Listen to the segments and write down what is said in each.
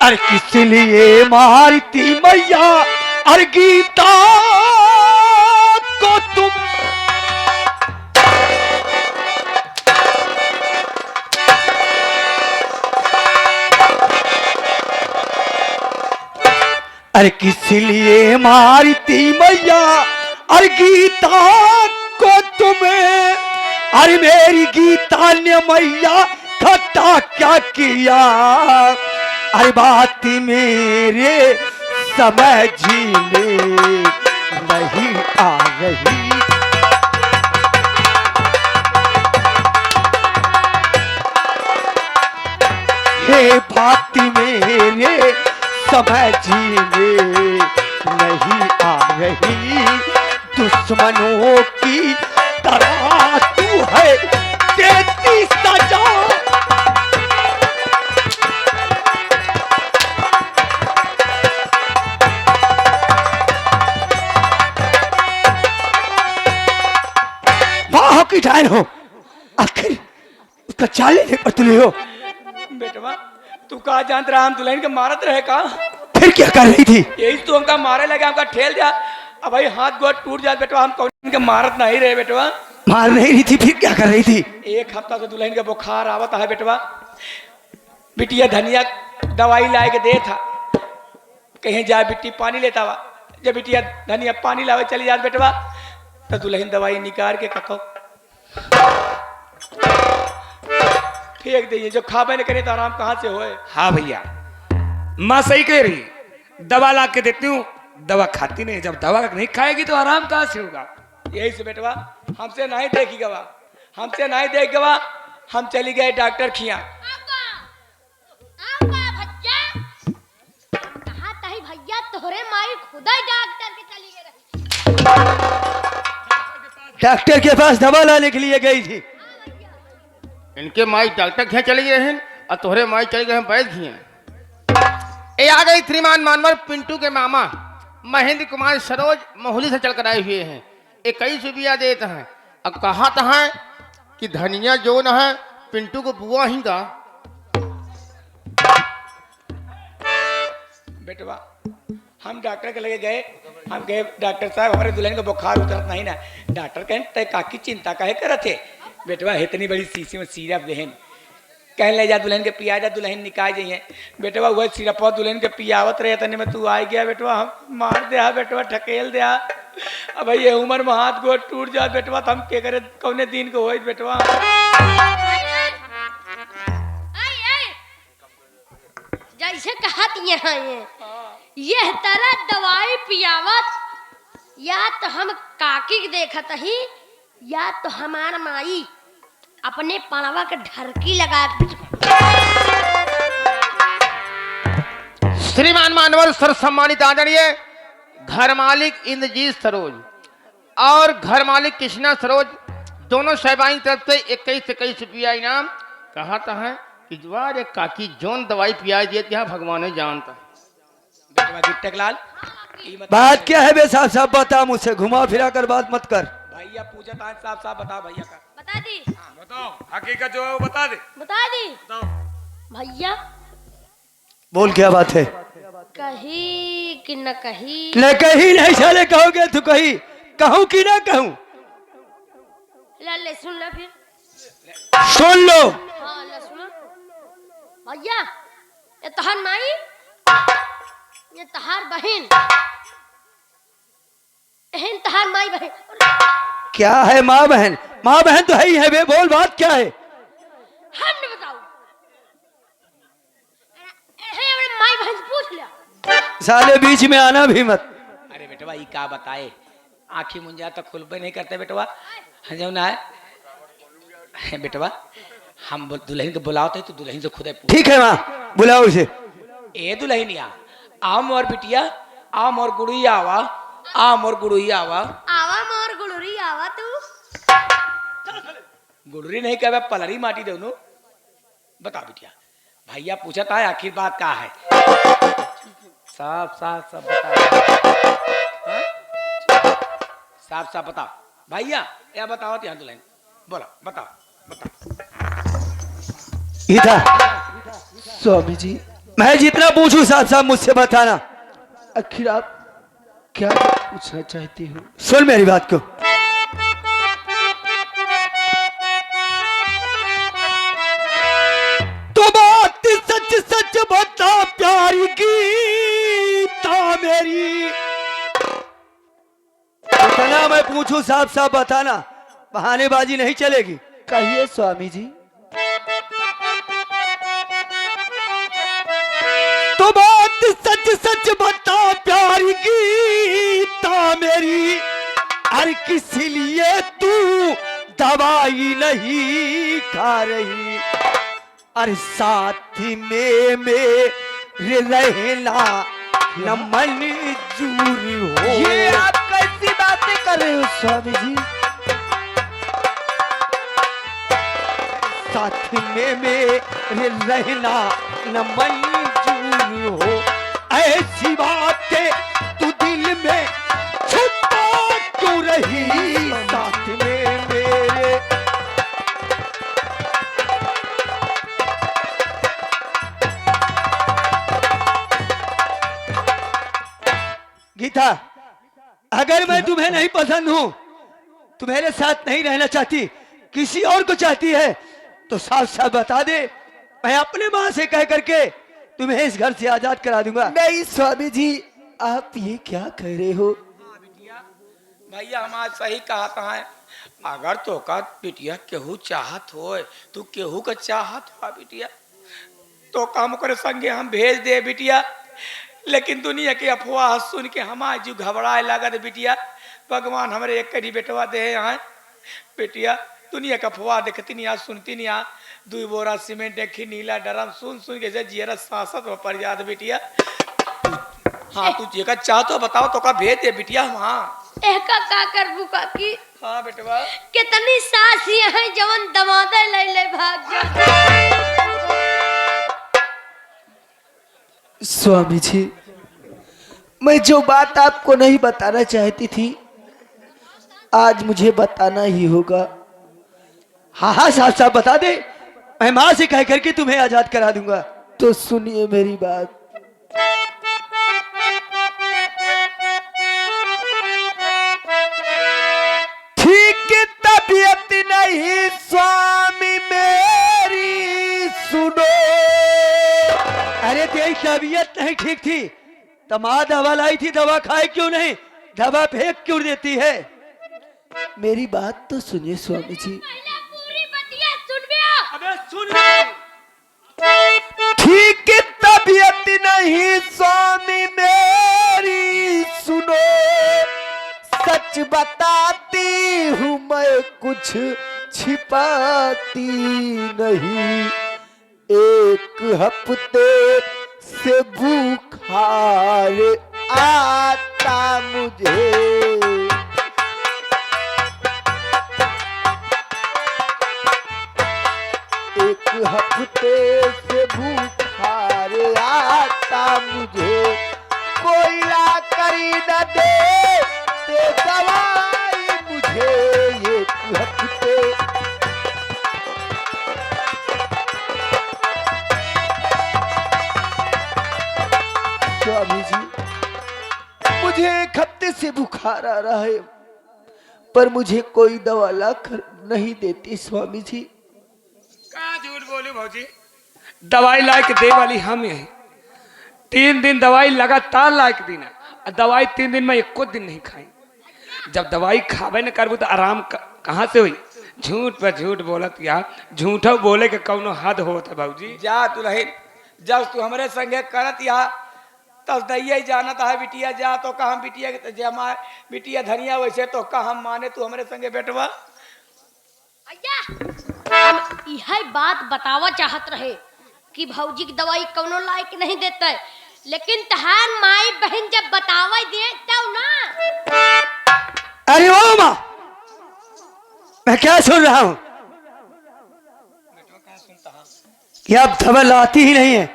अरे किस लिए मारती मैया अरे गीता को तुम। अरे किस लिए मारती मैया अरे गीता को तुम्हें। अरे मेरी गीता ने मैया खट्टा क्या किया। अरे बात मेरे समझने नहीं आ रही। हे बात मेरे समझने नहीं आ रही। दुश्मनों की तरह तू है देती सजा। वाह की डायन हो, आखिर उसका चाल नहीं पतली हो। बेटवा तू कहा जानत रहा हम दुल्हन के मारत रहे का। फिर क्या कर रही थी? यही तो हमका मारे लगे, हमका ठेल जा। अब भाई हाथ गोड़ टूट जाए बेटवा, हम कौन के मारत नहीं रहे बेटवा। मार नहीं रही थी, फिर क्या कर रही थी? एक हफ्ता से दुल्हन का बुखार आवत है बेटवा। बिटिया धनिया दवाई लाए के दे था, कहीं जाए बिट्टी पानी लेता हुआ। जब बिटिया धनिया पानी लावे चली जात बेटवा, तो दुल्हन दवाई निकाल के कखो फेंक दे। जो खाबे न करे तो आराम कहाँ से होए। हाँ भैया, माँ सही कह रही। दवा ला के देती हूँ, दवा खाती नहीं। जब दवा नहीं खाएगी तो आराम कहाँ से होगा। यही से बेटवा हमसे नहीं देखी गवा, हमसे नहीं देख गवा। हम चली गए डॉक्टर खिया। भैया तोहरे माई खुदा डॉक्टर के चली गई। डॉक्टर के पास दवा लाने के लिए गई थी। इनके माई डॉक्टर के चले गए हैं और तोहरे माई चले गए हैं वैद्य खिया। ये आ गई श्रीमान मानवर पिंटू के मामा महेंद्र कुमार सरोज मोहली से चलकर आए हुए हैं। 21 रुपया देते हैं। अब कहा तो है कि धनिया जो न है पिंटू को बुआ ही का। बेटवा हम डॉक्टर के लगे गए। हम गए, डॉक्टर साहब हमारे दुल्हन का बुखार उतरत नहीं ना। डॉक्टर कहें तय काकी चिंता काहे करत थे। बेटवा इतनी बड़ी शीशी में सिरप देहन, कह ले जा दुल्हन के पिया जा, दुल्हन निकाल जाइए। बेटवा वह सिरप दुल्हन के पियावत रहे तने में तू आ गया। बेटवा हम मार दे बेटवा, ठकेल दे। अब ये उम्र में हाथ गोड़ टूट जा बेटवा, तो हम के करे कौने दिन को हो बेटवा। जैसे कहत यहाँ ये तरह दवाई पियावत, या तो हम काकी के देखत ही, या तो हमार माई अपने पड़वा के ढरकी लगा। श्रीमान मानवर सर सम्मानित आदरणीय घर मालिक इंद्रजीत सरोज और घर मालिक कृष्णा सरोज, दोनों साहबाई तरफ से 21 रुपया इनाम। कहा था है कि द्वार एक काकी जोन दवाई पिया दिए यहाँ भगवान जानता। गिट्टकलाल बात क्या है बे? साहब साहब बता, मुझसे घुमा फिरा कर बात मत कर। भैया पूछा था साहब साहब बता भैया का। बता दी, बताओ हकीकत जो है वो बता दे। बता दी बताओ भैया। बोल क्या बात है? कही कि न कही? न कही नहीं साले, कहोगे तो कही, कहूं कि ना कहूं? ले सुन ले फिर। सुन लो। हाँ ले सुनो भैया, ये तहार माई, ये तहार बहन, एहन तहार माई बहन। क्या है माँ बहन? माँ बहन तो है ही है बे, बोल बात क्या है? हम नहीं बताओ, माई बहन से पूछ लिया। साले बीच में आना भी मत। अरे बेटवा ये क्या बताए, आंखी मुंजा तो खुलबे नहीं करते बेटवा। जो ना है बेटवा, हम दुल्हन को बुलाते तो दुल्हन से खुद पूछ। ठीक है माँ, बुलाओ उसे। ए दुल्हनिया, आम और बिटिया, आम और गुड़िया आवा, आम और गुड़िया आवा। आवा मोर गुड़री आवा तू। गुड़री नहीं कहे पलरी माटी दोनों। बता बिटिया, भैया पूछा था आखिर बात क्या है। साफ साफ सब बता, साफ साफ बता भैया। या बताओ यहाँ दुल्हन, बोला बताओ बताओ। इधर स्वामी जी, मैं जितना पूछूं साहब साहब मुझसे बताना। आखिर आप क्या पूछना चाहती हो? सुन मेरी बात को। तो बात सच सच बता प्यारी गीता मेरी। इतना मैं पूछूं साहब साहब बताना, बहानेबाजी नहीं चलेगी। कहिए स्वामी जी। तो बात सच सच बता प्यारी गीता मेरी, और किस लिए तू दवाई नहीं खा रही? और साथ में मेरे रहना न मंजूर हो। ये आप कैसी बातें कर रहे हो स्वामी जी? साथ में मेरे रहना न मंजूर हो। ऐसी बातें तू दिल में छुपा क्यों रही? साथ में मेरे गीता, अगर मैं तुम्हें नहीं पसंद हूं, तुम्हारे साथ नहीं रहना चाहती, किसी और को चाहती है, तो साफ साफ बता दे। मैं अपने माँ से कह करके तुम्हें इस घर से आजाद करा दूंगा। नहीं स्वामी जी, आप ये क्या कह रहे हो? भैया हम आज सही कहा है। अगर तो का बिटिया केहू चाहत हो, तू केहू का चाहत हो बिटिया, तो काम करे संगे हम भेज दे बिटिया। लेकिन दुनिया की अफवाह सुन के हमारे जो घबराए लागत बिटिया। भगवान हमारे एक कड़ी बेटवा दे यहाँ बिटिया। दुनिया का अफवाह देखती नहीं, आज सुनती नहीं। आज 2 बोरा सीमेंट देखी नीला डरम सुन सुन के जियरा सांसत में पड़ जात बिटिया। हाँ तू जेका चाह तो बताओ, तो का भेज दे बिटिया। हाँ एका का करबू काकी? हाँ बेटवा। कितनी सासियां हैं जवन दमादे ले ले भाग जा। स्वामी जी, मैं जो बात आपको नहीं बताना चाहती थी, आज मुझे बताना ही होगा। हाँ हाँ साफ साफ बता दे, मैं माँ से कह करके तुम्हें आजाद करा दूंगा। तो सुनिए मेरी बात। ठीक तबीयत नहीं स्वामी मेरी, सुनो। अरे तेरी तबीयत नहीं ठीक थी तो माँ दवा लाई थी, दवा खाए क्यों नहीं? दवा फेंक क्यों देती है? मेरी बात तो सुनिए स्वामी जी। पहले पूरी बतिया सुन बिया। अबे सुन। ठीक तबीयत नहीं स्वामी मेरी, सुनो। सच बताती हूँ मैं, कुछ छिपाती नहीं। एक हफ्ते से बुखार आता मुझे। एक हफ्ते से बुखार आता मुझे। कोई ला करी न दे ते दवाई मुझे। एक हफ्ते स्वामी जी, मुझे एक हफ्ते से बुखार आ रहा है, पर मुझे कोई दवा ला कर नहीं देती स्वामी जी। क्या झूठ बोली भौजी? दवाई ला के दे वाली हम यही। 3 दिन दवाई लगातार ला के देना, और दवाई 3 दिन में एको दिन नहीं खाई। जब दवाई खावे न करबू तो आराम कहाँ से हुई? झूठ पर झूठ बोलत यार। झूठो बोले के कौनो हद होत है भौजी। जा तू रही, जब तू हमारे संगे करत या तब दैया जानत है बिटिया। जा तो का हम बिटिया के जमा बिटिया धनिया वैसे तो का हम माने तू हमारे संगे बेटवा। अय्या, हम यही बात बतावा चाहत रहे कि भौजी की दवाई कौनो लायक नहीं देता है, लेकिन तहार माई बहन जब बतावा दे तब ना। अरे ओ माँ, मैं क्या सुन रहा हूँ? कि आप दवा लाती ही नहीं है।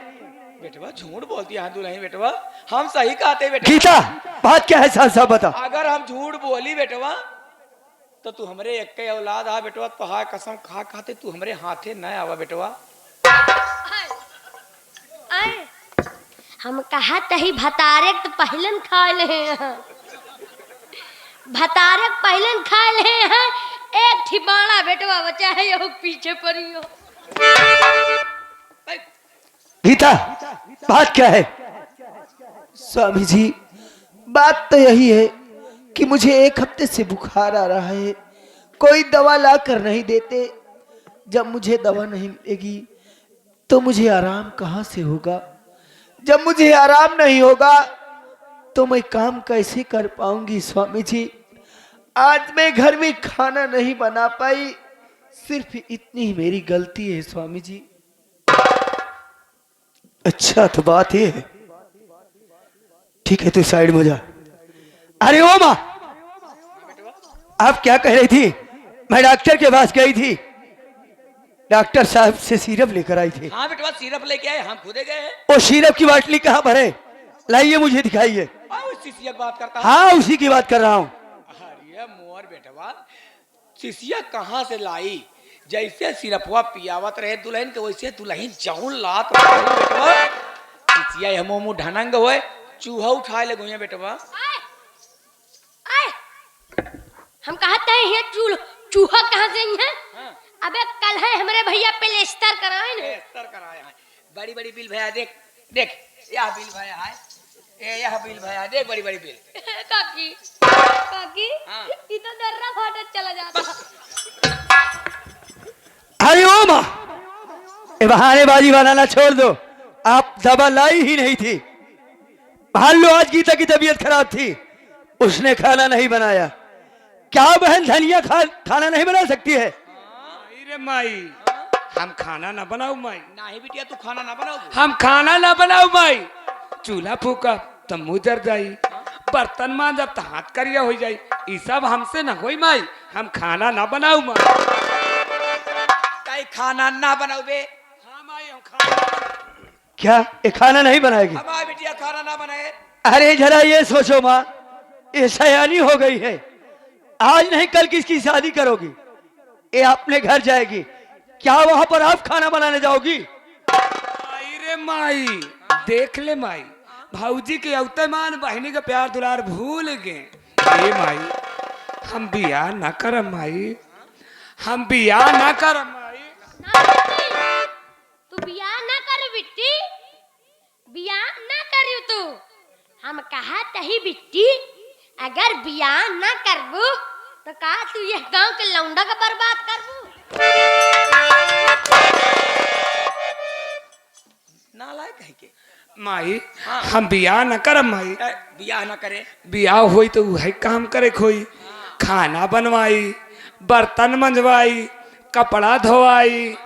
बेटवा झूठ बोलती है तू नहीं बेटवा, हम सही कहते बेटवा। गीता, बात क्या है साफ साफ बता। अगर हम झूठ बोली बेटवा तो तू हमारे एक के औलाद आ बेटवा। तो हाँ कसम खा खाते तू हमारे हाथे न आवा बेटवा। आए, हम कहा तही भतारे तो पहलन खा ले हैं, भतारे पहलन खा ले हैं। एक ठिबाना बेटवा बचा है यो पीछे पड़ियो। गीता, बात क्या है? स्वामी जी, बात तो यही है कि मुझे 1 हफ्ते से बुखार आ रहा है, कोई दवा ला कर नहीं देते। जब मुझे दवा नहीं मिलेगी तो मुझे आराम कहाँ से होगा? जब मुझे आराम नहीं होगा तो मैं काम कैसे कर पाऊंगी? स्वामी जी, आज मैं घर में खाना नहीं बना पाई, सिर्फ इतनी ही मेरी गलती है स्वामी जी। अच्छा, तो बात ये है। ठीक है, तू साइड में जा। अरे ओ माँ, आप क्या कह रही थी? मैं डॉक्टर के पास गई थी, डॉक्टर साहब से सिरप लेकर आई थी। हाँ बेटवा, सिरप लेके आए, हम खुदे गए हैं। वो सिरप की बाटली कहाँ पर है? लाइए, मुझे दिखाइए। शिष्य बात करता है। हाँ, उसी की बात कर रहा हूँ। अरे मोर बेटवा, शिष्या कहाँ से लाई? जैसे सिरपवा पियावत रहे दुल्हन के, वैसे दुल्हन जाऊन लात बेटवा। शिष्या हम मुंह ढनंग होए, चूहा उठाए ले गोया बेटवा। आए, हम कहते हैं ये चूहा कहाँ से है? हाँ। अबे कल है हमारे भैया प्लेस्टर कराए ना। प्लेस्टर कराया है, बड़ी बड़ी बिल भैया, देख देख, यह बिल भैया है, यह बिल भैया, देख बड़ी बड़ी बिल। काकी, काकी, हाँ। ये तो दर्रा फाटा चला जाता। अरे ओ माँ, ये बहानेबाजी बनाना छोड़ दो। आप दवा लाई ही नहीं थी। मान लो आज गीता की तबीयत खराब थी, उसने खाना नहीं बनाया। क्या बहन धनिया खाना नहीं बना सकती है? रे माई, हम खाना ना बनाऊ माई। नहीं बिटिया, तू खाना ना बनाओ। हम खाना ना बनाऊ माई। चूल्हा फूका तो मुंह जर जाई, बर्तन मांजब तो हाथ करिया हो जाई। ये सब हमसे ना होई माई। हम खाना ना बनाऊ माई। कई खाना ना बनाओ बे। हाँ माई, हम खाना क्या ये खाना नहीं बनाएगी? हमारी बिटिया खाना ना बनाए। अरे जरा ये सोचो माँ, ये सयानी हो गई है। आज नहीं कल किसकी शादी करोगी? ये अपने घर जाएगी, क्या वहां पर आप खाना बनाने जाओगी? माई रे माई, देख ले माई, भाऊजी के अवतमान बहनी का प्यार दुलार भूल गए। ए माई, हम बियाह ना करम माई, हम बियाह ना करम माई। ना बेटी, तू बियाह ना कर बिट्टी, बियाह ना करियो तू। हम कहा तही बिट्टी, अगर बियाह ना करबू तो का तू ये गांव के लौंडा का बर्बाद करबू? नालायक है के माई, हम बियाह ना करम माई। बियाह ना करे। बियाह होई तो वही काम करे खोई, खाना बनवाई, बर्तन मंजवाई, कपड़ा धोवाई,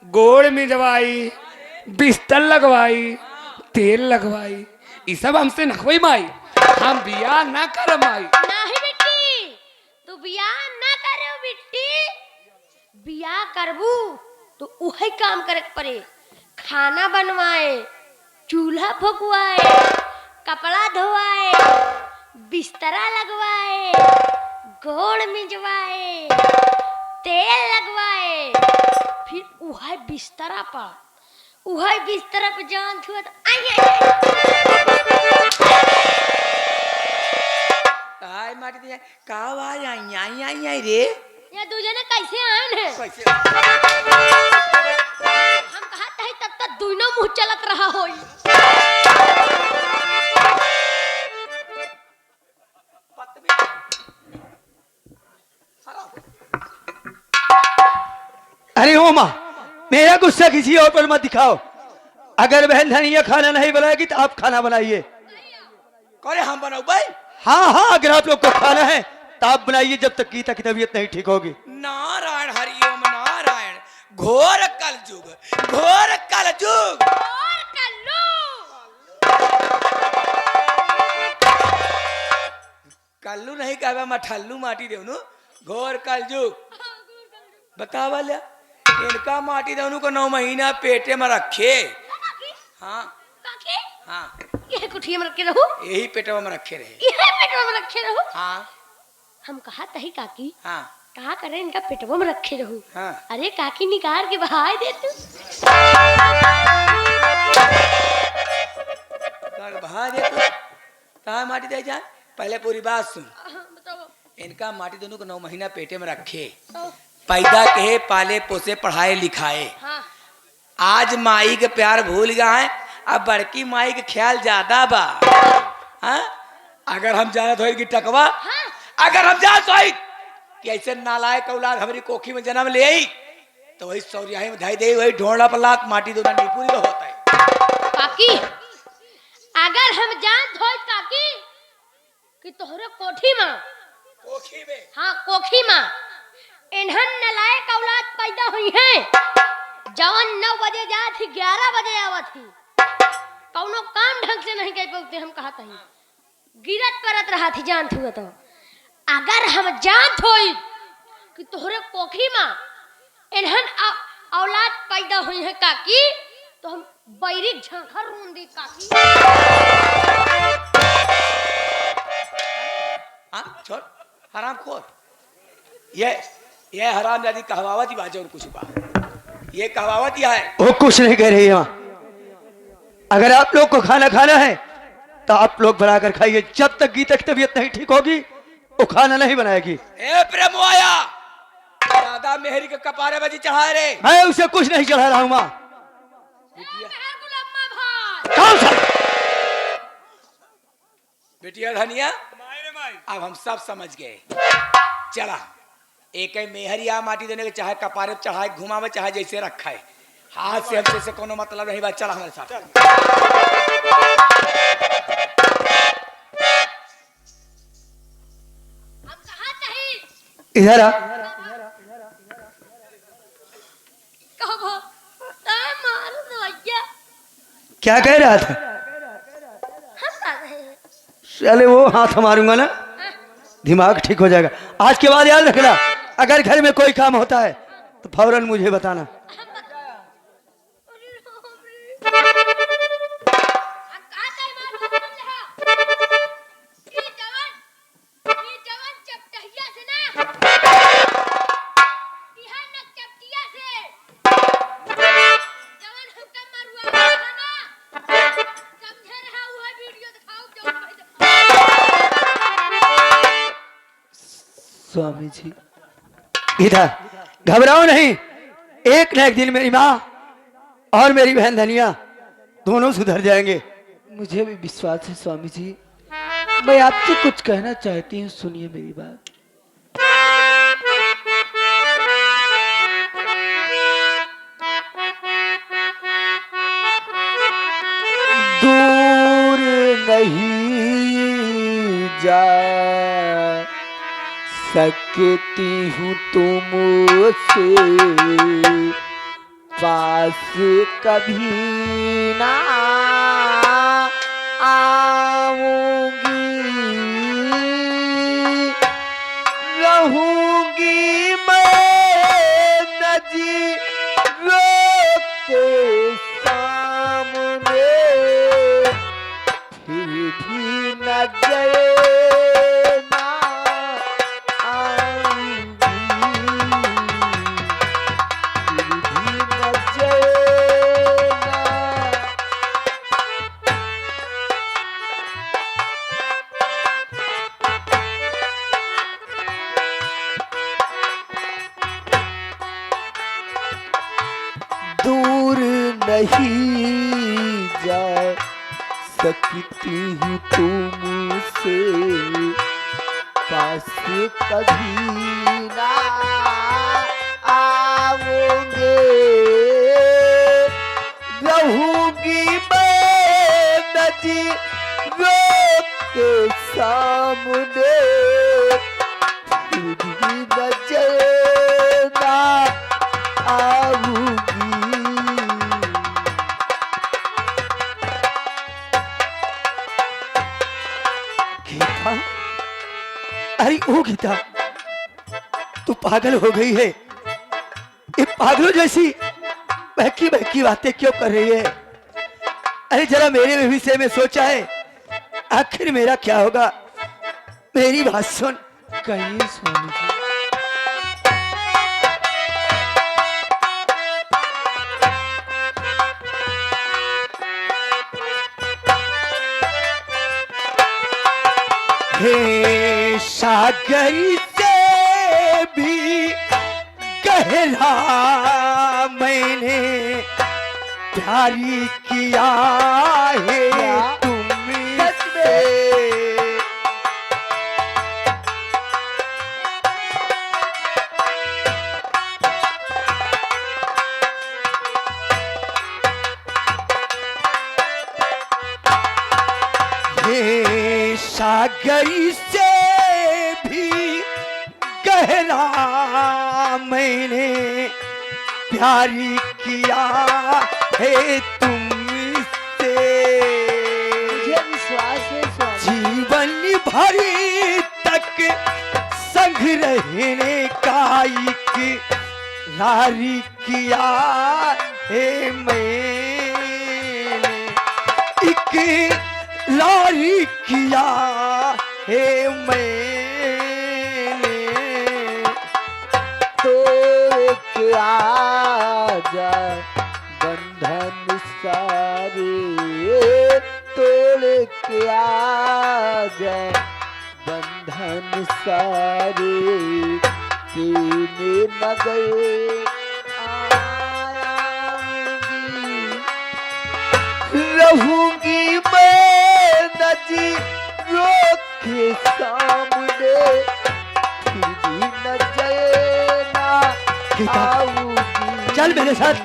गोड़ मिजवाई, बिस्तर लगवाई, तेल लगवाई। ये सब हमसे ना होई माई। हम बियाह ना करम माई। नहीं बिट्टी, तू बियाह ना करो बिट्टी। बियाह करबू तो वही काम करे के पड़े, खाना बनवाए, चूल्हा फुकवाए, कपड़ा धोवाए, बिस्तरा लगवाए, गोड़ मिजवाए, तेल लगवाए, फिर वही बिस्तरा पर, वही बिस्तरा पर जान छुआ तो काय माटी दिया का आवाज आई रे। ये दूजने कैसे आए हैं? कैसे? हम कहते हैं तब तक दोनों मुंह चलत रहा होई। अरे ओ माँ, मेरा गुस्सा किसी और पर मत दिखाओ। अगर बहन धनिया खाना नहीं बनाएगी तो आप खाना बनाइए। करे हम बनाओ भाई। हाँ हाँ, अगर आप लोग को खाना है तो आप बनाइए, जब तक गीता की तबीयत नहीं ठीक होगी। नारायण हरिओम नारायण। घोर कलयुग, घोर कलयुग। और कल्लू कल्लू नहीं कहवा मठल्लू माटी देवनु। घोर कलयुग बतावा लिया। इनका माटी देवनु को 9 महीना पेटे में रखे। हाँ काके हाँ, ये कुठिया में रखे रहो, यही पेटवा में रखे रहे। ये पेटवा में रखे रहो। हाँ हम कहा तही काकी, हाँ कहा करे इनका पेटवा में रखे रहो। हाँ। अरे काकी निकाल के बहाय दे तू। मगर बहा दे तू कहाँ माटी दे जान पहले पूरी बात सुन बताओ इनका माटी दोनों को 9 महीना पेटे में रखे तो, पैदा कहे पाले पोसे पढ़ाए लिखाए हाँ आज माई के प्यार भूल गया है अब बड़की माई के ख्याल ज्यादा बा हाँ? अगर हम जानत हो कि टकवा हाँ अगर हम जानत हो कि ऐसे नालायक औलाद हमारी कोखी में जन्म ले आई तो वही सौरियाही में धाई दे वही ढोंडा पलात माटी दोना नीपुरी का होता है काकी अगर हम जान थो काकी कि तोहरे कोठी माँ कोखी में हाँ कोठी माँ इन्हन नलायक औलाद पैदा हुई है जवन 9 बजे जात थी 11 बजे आवत थी कौनो काम ढंग से नहीं कर पाते हम कहा था गिरत परत रहा थी जान थी तो अगर हम जान थोई कि तोहरे कोठी माँ इन्हन औलाद पैदा हुई है काकी तो हम बैरी झांखर रूम दी काकी हाँ छोड़ हराम खोर ये हराम जादी कहवावत ही बाजे और कुछ बा ये कहवावत ही है वो कुछ नहीं कह रही है माँ अगर आप लोग को खाना खाना है तो आप लोग बनाकर खाइए जब तक गीता की तबीयत नहीं ठीक होगी वो खाना नहीं बनाएगी ए प्रेम आया दादा मेहरी के कपारे बजी चढ़ाए रे मैं उसे कुछ नहीं चढ़ा रहा हूँ माँ गुलाम्मा भाई कौन सा बेटिया धनिया अब हम सब समझ गए चला एक मेहरिया माटी देने के चाहे कपारे पे चढ़ाए घुमावे चाहे जैसे रखा है हाथ से हमसे से कोनो मतलब नहीं बात चला हमारे साथ हम कहा चाहिए इधर आ कहो मारो दवाइया क्या कह रहा था हम आ रहे हैं चले वो हाथ मारूंगा ना दिमाग ठीक हो जाएगा आज के बाद याद रखना अगर घर में कोई काम होता है तो फौरन मुझे बताना स्वामी जी इधर घबराओ नहीं एक न एक दिन मेरी माँ और मेरी बहन धनिया दोनों सुधर जाएंगे मुझे भी विश्वास है स्वामी जी मैं आपसे कुछ कहना चाहती हूँ सुनिए मेरी बात दूर नहीं जा सकती हूँ तुमसे पास कभी ना आऊंगी रहूंगी मैं नज़रों के सामने फिर भी नजर ना आऊंगी फिर भी नजर ना दूर नहीं जा सकती हूँ तुमसे पास कभी ना आओगे रहूंगी मैं नज़रों के सामने फिर भी नजर ना आऊंगी गीता अरे ओ गीता तू पागल हो गई है ये पागलों जैसी बहकी बहकी बातें क्यों कर रही है अरे जरा मेरे विषय में सोचा है आखिर मेरा क्या होगा मेरी बात सुन कहिए स्वामी जी हे सागर से भी गहरा मैंने प्यारी किया है तुमसे। हे सागर से भी गहरा मैंने प्यारी किया है तुमसे। मुझे विश्वास है स्वामी। जीवन भर तक संग रहने का इकरार किया है मैंने, इकरार किया है मैंने। तोड़ के आजा बंधन सारे, तोड़ के आजा बंधन सारे, पीने न गए रहूंगी मैं नदी रोक के सामने, फिर भी न जयना गीता, आऊंगी। चल मेरे साथ,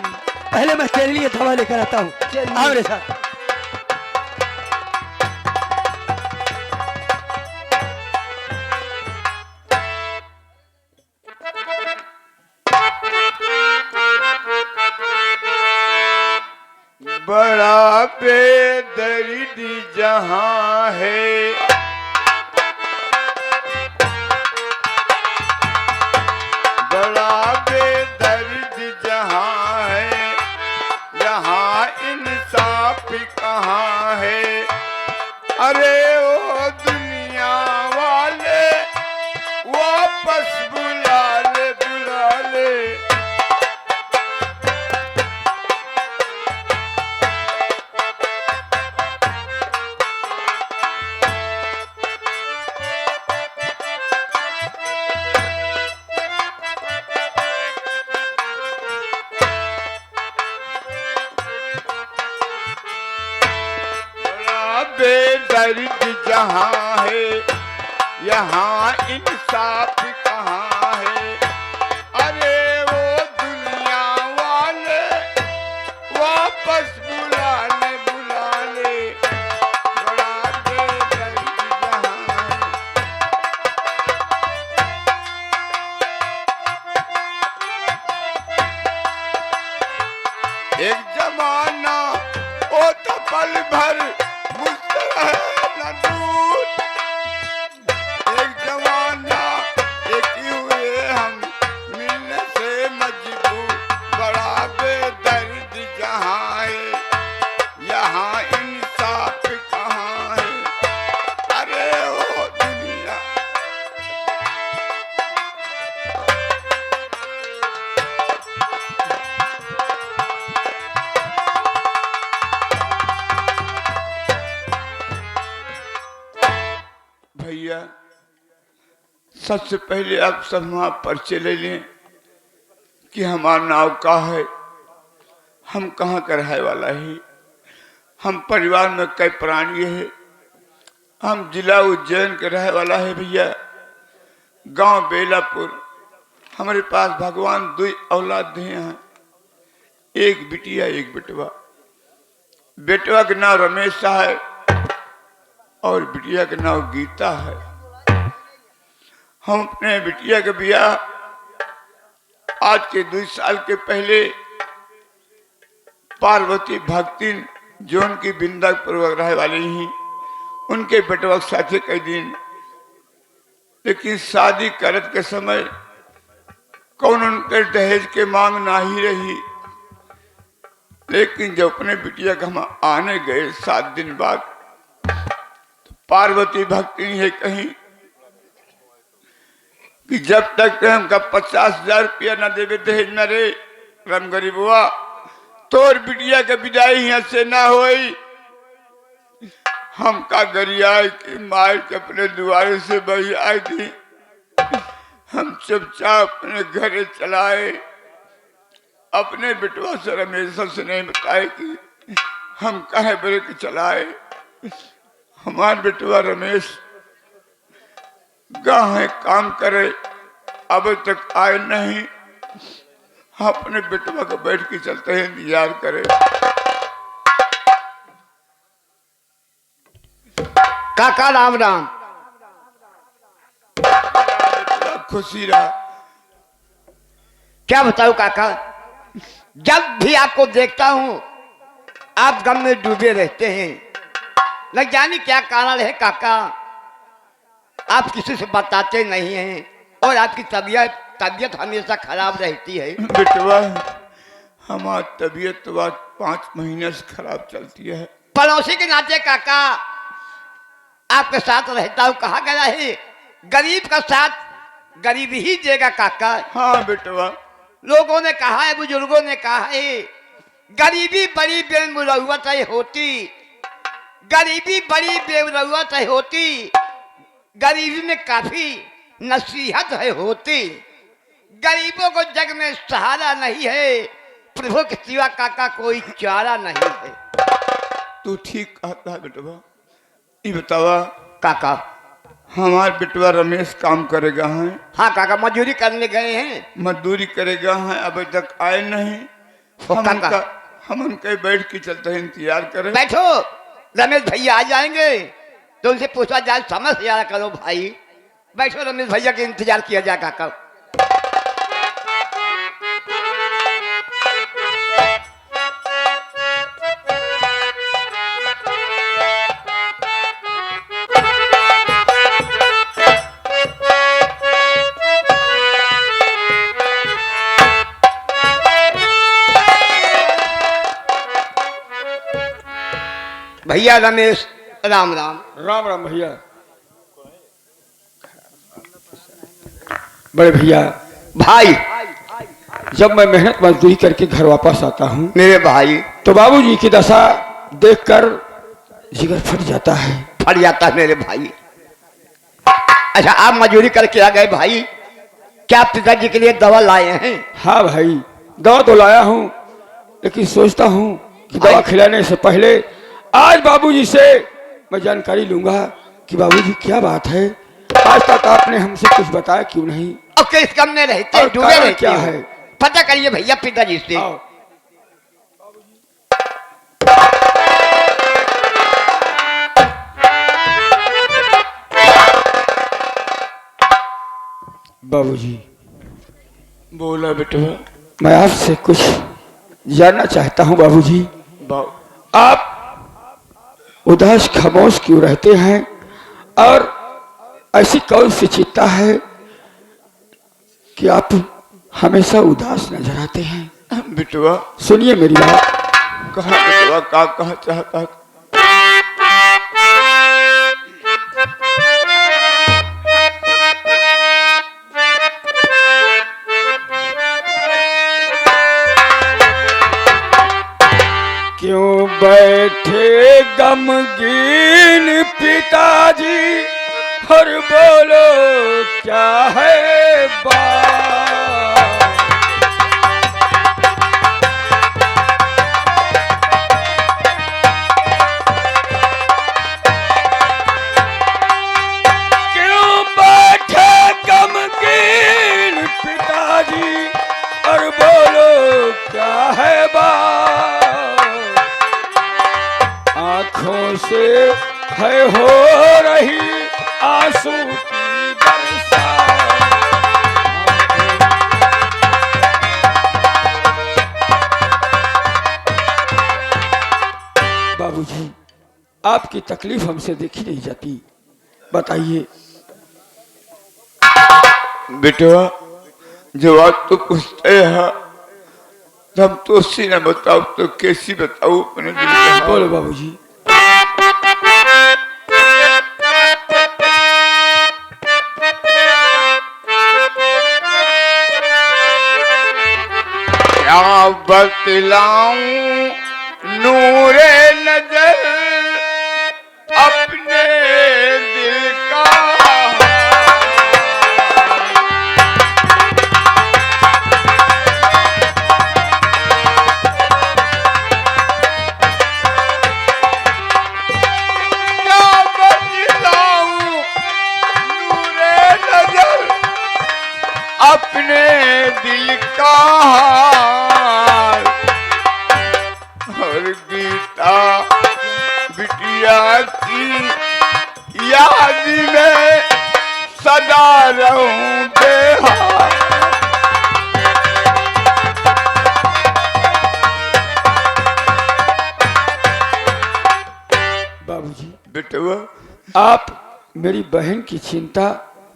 पहले मैं तेरे लिए दवा लेकर आता हूँ। चलिए। आ मेरे साथ। बड़ा बेदर्द जहां है, बड़ा बेदर्द जहां है, यहाँ इंसाफ कहाँ है। अरे ओ दुनिया वाले वापस बुला ले, बुला ले। बेदर्द जहां है, यहाँ इंसाफ कहाँ है। अरे वो दुनिया वाले वापस बुला ले, बुला ले। बड़ा बेदर्द जहां है। एक जमाना ओ तो पल भर एक जमाना एक हुए हम मिलने से मजबूर। बड़ा बेदर्द जहां है, यहाँ इंसाफ कहाँ है। अरे ओ दुनिया भैया, सबसे पहले आप सब वहाँ परिचय ले लें कि हमारा नाव का है, हम कहाँ का रहने वाला है, हम परिवार में कई प्राणी है। हम जिला उज्जैन के रहने वाला है भैया, गांव बेलापुर। हमारे पास भगवान 2 औलाद दिए हैं, एक बिटिया एक बेटवा। बेटवा का नाम रमेश है और बिटिया का नाम गीता है। हम अपने बिटिया के ब्याह आज के 2 साल के पहले पार्वती भक्ति जो उनकी बिंदापुर रहे वाली ही, उनके बेटवा के साथ कई दिन, लेकिन शादी करत के समय कौन उनके दहेज के मांग ना ही रही। लेकिन जब अपने बिटिया का हम आने गए 7 दिन बाद, तो पार्वती भक्ति है कहीं कि जब तक हमका 50,000 रुपया न देवे दहेज में रे राम गरीबुआ, तोर बिटिया के विदाई यहाँ से ना होई। हम का गरिया की मार के अपने द्वारे से बही आई थी। हम चुपचाप अपने घर चलाए, अपने बिटवा से रमेश से नहीं बताए कि हम कहे ब्रेक चलाए। हमारे बिटवा रमेश गाहे काम करे, अब तक आए नहीं। अपने बिटवा को बैठ के चलते हैं इंतजार करे। काका राम राम। खुशी रहा। क्या बताऊं काका, जब भी आपको देखता हूं आप गम में डूबे रहते हैं। न जाने क्या कारण है काका, आप किसी से बताते नहीं हैं और आपकी तबीयत हमेशा खराब रहती है। बेटवा हमारी तबीयत तो आज 5 महीने से खराब चलती है। पड़ोसी के नाते काका आपके साथ रहता हूं। कहा गया है गरीब का साथ गरीब ही देगा काका। हाँ बेटवा, लोगों ने कहा है, बुजुर्गों ने कहा है, गरीबी बड़ी बेमुरवत है होती, गरीबी बड़ी बेमुरवत है होती, गरीबी में काफी नसीहत है होती, गरीबों को जग में सहारा नहीं है, प्रभु के सिवा काका कोई चारा नहीं है। तू ठीक कहता है बेटवा। ये बतावा काका, हमारे बेटवा रमेश काम करेगा है? हाँ काका, मजदूरी करने गए हैं। मजदूरी करेगा है, अभी तक आए नहीं। हम उनके बैठ के चलते हैं इंतजार करें। बैठो, रमेश भैया आ जाएंगे तो उनसे पूछा जाए, समझ से यार करो भाई। बैठो, रमेश भैया के इंतजार किया जाए काका। भैया रमेश राम राम। राम राम भैया। बड़े भैया, भाई जब मैं मेहनत मजदूरी करके घर वापस आता हूँ मेरे भाई, तो बाबूजी की दशा देखकर जिगर फट जाता है। फट जाता है मेरे भाई। अच्छा, आप मजदूरी करके आ गए भाई, क्या पिताजी के लिए दवा लाए हैं? हाँ भाई, दवा तो लाया हूँ, लेकिन सोचता हूँ कि दवा खिलाने से पहले आज बाबूजी से मैं जानकारी लूंगा कि बाबूजी क्या बात है, आज तक आपने हमसे कुछ बताया क्यों नहीं, और किस कम में रहते और डूबे कारण रहते क्या हो? है? पता करिए भैया पिताजी से। आओ। बाबूजी, बोला बेटवा। मैं आपसे कुछ जानना चाहता हूँ बाबूजी। आप उदास खामोश क्यों रहते हैं और ऐसी कौन सी चिंता है कि आप हमेशा उदास नजर आते हैं? बेटवा सुनिए मेरी बात। कहा बेटवा, का कहा चाहता है? क्यों बैठे गमगीन पिताजी, हर बोलो क्या है बात? क्यों बैठे गमगीन पिताजी, हर बोलो क्या है बात? आंखों से है हो रही आंसू की बरसात। बाबूजी, आपकी तकलीफ हमसे देखी नहीं जाती, बताइए। बेटवा जवाब तो पूछते हैं, हम तो उससे न बताओ तो कैसी बताओ अपने दिल का हाल? बोलो बाबूजी। क्या बतलाऊं नूरे नजर अपने दिल का हाल। और गीता बिटिया की याद में सदा रहूं बेहाल। बाबूजी, बेटवा आप मेरी बहन की चिंता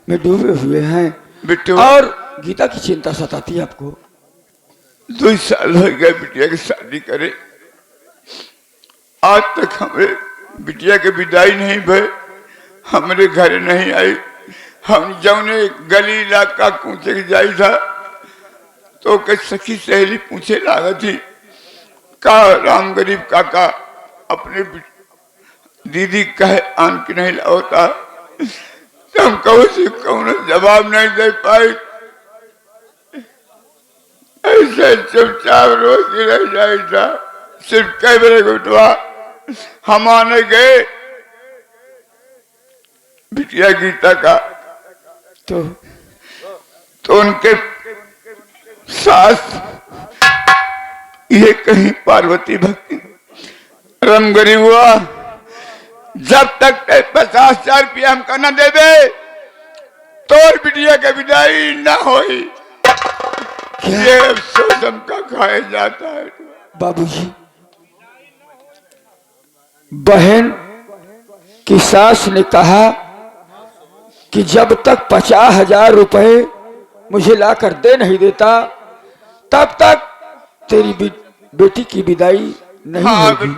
में डूबे हुए हैं बेटवा, और गीता की चिंता सताती है आपको। 2 साल हो गए बिटिया की शादी करे, आज तक हमारे बिटिया के विदाई नहीं भय, हमारे घर नहीं आई। हम जौने गली इलाका पूछे के जाई था तो के सखी सहेली पूछे लागा थी का राम गरीब काका अपने दीदी कहे आन के नहीं लाता। तुम कहो से कौन जवाब नहीं दे पाई, ऐसे चुपचाप रोज रह जाए था। सिर्फ कई बड़े गुटवा हम आने गए बिटिया गीता का तो उनके सास ये कहीं पार्वती भक्ति रम गरीब हुआ। जब तक 50,000 रुपया हमको न देवे तो बिटिया के विदाई न होई। ये अफसोस हमका खाया जाता है। बाबूजी, बहन की सास ने कहा कि जब तक 50,000 रुपए मुझे लाकर दे नहीं देता तब तक तेरी बेटी की विदाई नहीं होगी।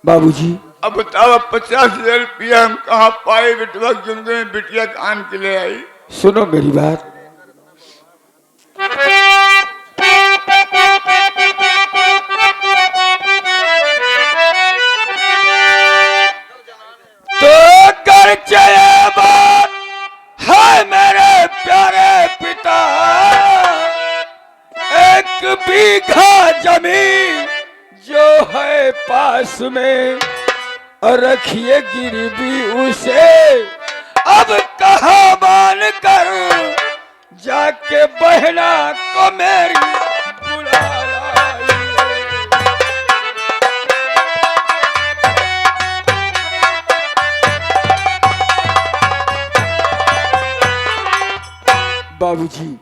बाबूजी, अब बताओ 50,000 रुपया हम कहाँ पाए बेटवा, क्योंकि बिटिया कान के ले आई। सुनो मेरी बात। तो कर चले बात है मेरे प्यारे पिता, 1 बीघा जमीन जो है पास में और रखिए गिरवी उसे। अब कहाँ मान कर जाके बहना को मेरी बुला लाइए। बाबूजी,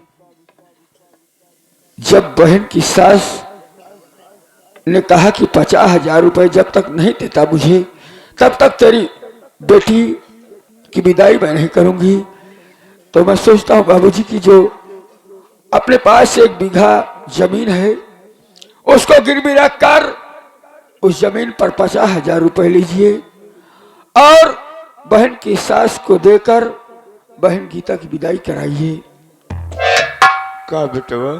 जब बहन की सास ने कहा कि 50,000 रुपए जब तक नहीं देता मुझे तब तक तेरी बेटी की विदाई मैं नहीं करूंगी, तो मैं सोचता हूँ बाबूजी की जो अपने पास 1 बीघा जमीन है उसको गिरवी रखकर उस जमीन पर 50,000 रुपए लीजिए और बहन की सास को देकर बहन गीता की विदाई कराइए। का बेटवा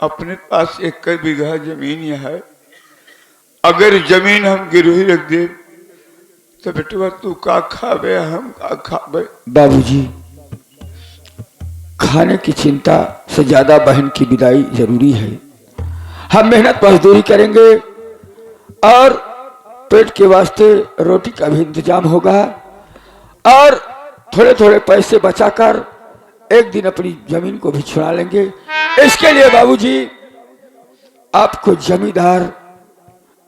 अपने पास 1 बीघा जमीन है, अगर जमीन हम गिरवी रख दे तो बेटवा तू का खावे हम का खावे। बाबूजी, खाने की चिंता से ज्यादा बहन की विदाई जरूरी है। हम मेहनत मजदूरी करेंगे और पेट के वास्ते रोटी का भी इंतजाम होगा और थोड़े थोड़े पैसे बचाकर एक दिन अपनी जमीन को भी छुड़ा लेंगे। इसके लिए बाबूजी आपको जमींदार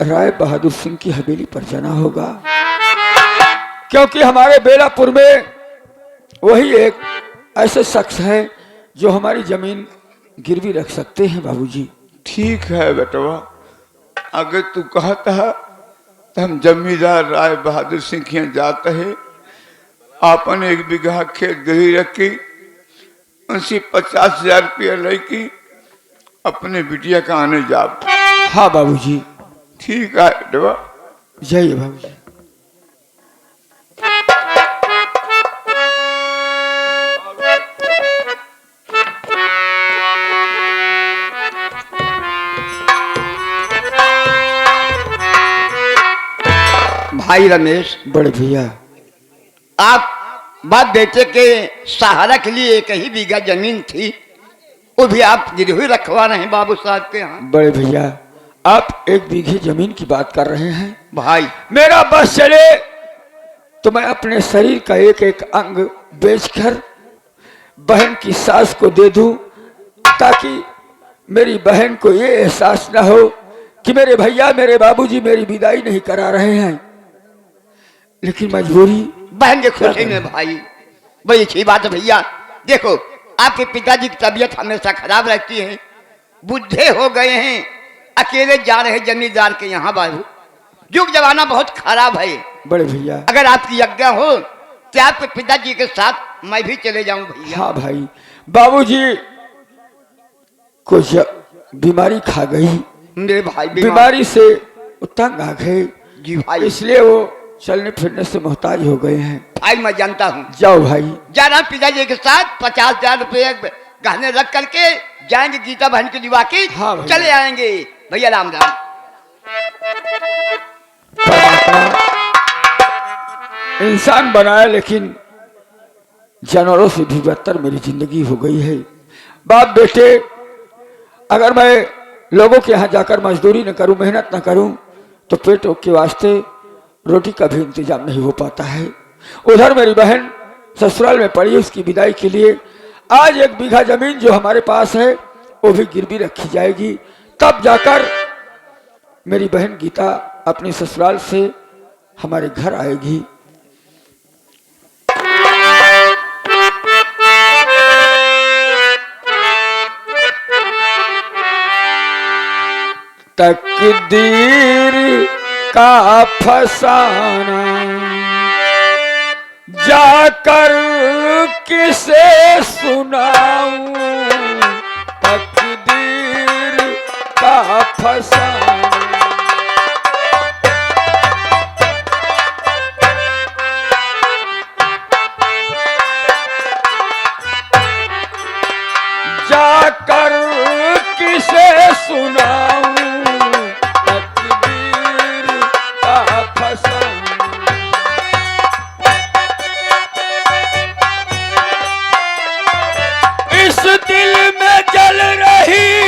राय बहादुर सिंह की हवेली पर जाना होगा, क्योंकि हमारे बेलापुर में वही एक ऐसे शख्स है जो हमारी जमीन गिरवी रख सकते हैं। बाबूजी, ठीक है बेटवा, अगर तू कहता तो हम जमींदार राय बहादुर सिंह के यहाँ जाते हैं, आपन 1 बीघा खेत गिरवी रखी, उनसे 50,000 रुपया लेकी अपने बिटिया का आने जाब। हाँ बाबूजी, ठीक है बेटवा, जाइए बाबूजी। भाई रमेश, बड़े भैया, आप बात बेटे के सहारा के लिए 1 ही बीघा जमीन थी, वो भी आप गिरवी रखवा रहे हैं बाबू साहब के यहाँ। बड़े भैया, आप 1 बीघे जमीन की बात कर रहे हैं। भाई, मेरा बस चले तो मैं अपने शरीर का एक एक अंग बेचकर बहन की सास को दे दूं, ताकि मेरी बहन को ये एहसास ना हो कि मेरे भैया मेरे बाबूजी मेरी विदाई नहीं करा रहे हैं। लेकिन मजबूरी बहन के खुशी में भाई बड़ी अच्छी बात है भैया। देखो आपके पिताजी की तबीयत हमेशा खराब रहती है, बुढ़े हो गए हैं, अकेले जा रहे जमींदार के यहाँ बाबू। युग जमाना बहुत खराब है। बड़े भैया, अगर आपकी आज्ञा हो तो आपके पिताजी के साथ मैं भी चले जाऊं भैया। हाँ भाई, बाबूजी कुछ बीमारी खा गई, मेरे भाई बीमारी से वो तंग आ गए, जी भाई। इसलिए वो चलने फिरने से मोहताज हो गए हैं। भाई मैं जानता हूँ। जाओ भाई। जा रहा पिताजी के साथ 50,000 रुपये गहने रख करके जाएंगे गीता बहन को दिवा के हाँ भैया। चले आएंगे भैया। राम राम। इंसान बनाया लेकिन जानवरों से भी बदतर मेरी जिंदगी हो गई है। बाप बेटे, अगर मैं लोगों के यहाँ जाकर मजदूरी न करूं, मेहनत न करूं, तो पेट के वास्ते रोटी का भी इंतजाम नहीं हो पाता है। उधर मेरी बहन ससुराल में पड़ी, उसकी विदाई के लिए आज 1 बीघा जमीन जो हमारे पास है वो भी गिरवी रखी जाएगी, तब जाकर मेरी बहन गीता अपने ससुराल से हमारे घर आएगी। तकदीर का फसाना जाकर किसे सुनाऊं, तकदीर का फसाना। जाकर किसे सुनाऊं, तकदीर का फसाना। इस दिल में जल रही